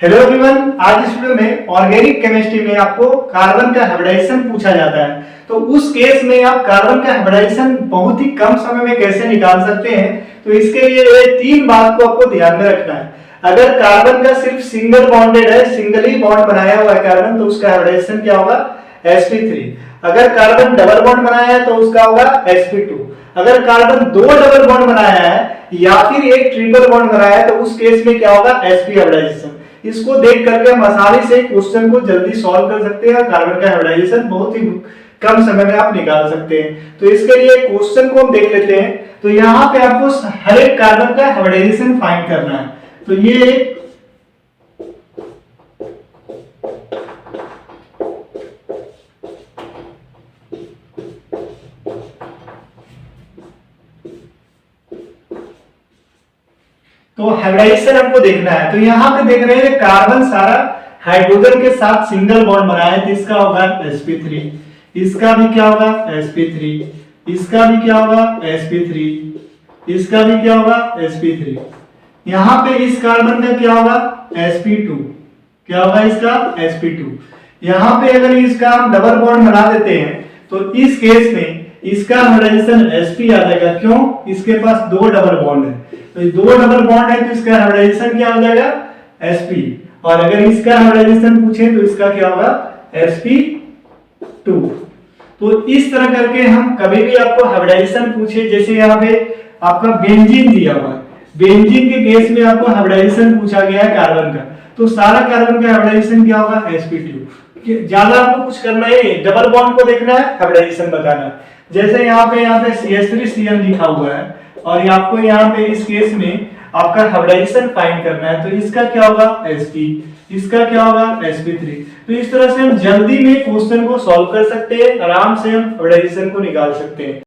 Hello everyone, आज इस video में ऑर्गेनिक केमिस्ट्री में आपको कार्बन का हाइब्रिडाइजेशन पूछा जाता है। तो उस केस में आप कार्बन का हाइब्रिडाइजेशन बहुत ही कम समय में कैसे निकाल सकते हैं, तो इसके लिए ये तीन बात को आपको ध्यान में रखना है। अगर कार्बन का सिर्फ सिंगल बॉन्डेड है, सिंगल ही बॉन्ड बनाया हुआ है कार्बन, तो उसका हाइब्रिडाइजेशन क्या होगा? sp3। अगर कार्बन डबल बॉन्ड बनाया है तो उसका होगा sp2। अगर कार्बन दो डबल बॉन्ड बनाया है या फिर एक ट्रिपल बॉन्ड बनाया है तो उस केस में क्या होगा? sp hybridisation. इसको देख करके हम आसानी से क्वेश्चन को जल्दी सॉल्व कर सकते हैं। कार्बन का हाइब्रिडाइजेशन बहुत ही कम समय में आप निकाल सकते हैं। तो इसके लिए क्वेश्चन को हम देख लेते हैं। तो यहाँ पे आपको हर एक कार्बन का हाइब्रिडाइजेशन फाइंड करना है। तो ये तो हाइब्रिडाइजेशन हमको देखना है। तो यहाँ पे देख रहे हैं कार्बन सारा हाइड्रोजन के साथ सिंगल बॉन्ड बनाया है, तो इसका होगा sp3। इसका भी क्या होगा? sp3। इसका भी क्या होगा? sp3। इसका भी क्या होगा? sp3। यहाँ पे इस कार्बन का क्या होगा? sp2। क्या होगा इसका? sp2। यहाँ पे अगर इसका हम डबल बॉन्ड बना देते हैं तो इस केस में इसका हाइब्रिडाइजेशन sp आ जाएगा। क्यों? इसके पास दो डबल बॉन्ड है, तो ये दो डबल बॉन्ड है तो इसका हाइब्रिडाइजेशन क्या हो जाएगा? sp। और अगर इसका हाइब्रिडाइजेशन पूछे तो इसका क्या होगा? sp2। तो इस तरह करके हम कभी भी आपको हाइब्रिडाइजेशन पूछे, जैसे यहाँ पे आपका बेंजीन दिया हुआ है, बेंजीन के केस में आपको हाइब्रिडाइजेशन पूछा गया है कार्बन का, तो सारा कार्बन का हाइब्रिडाइजेशन क्या होगा? sp2। ज्यादा आपको कुछ करना है, डबल बॉन्ड को देखना है, हाइब्रिडाइजेशन बताना है। जैसे यहाँ पे CH3Cl लिखा हुआ है और आपको यहाँ पे इस केस में आपका हाइब्रिडाइजेशन फाइंड करना है, तो इसका क्या होगा? sp। इसका क्या होगा? sp3। तो इस तरह से हम जल्दी में क्वेश्चन को सॉल्व कर सकते हैं, आराम से हम हाइब्रिडाइजेशन को निकाल सकते हैं।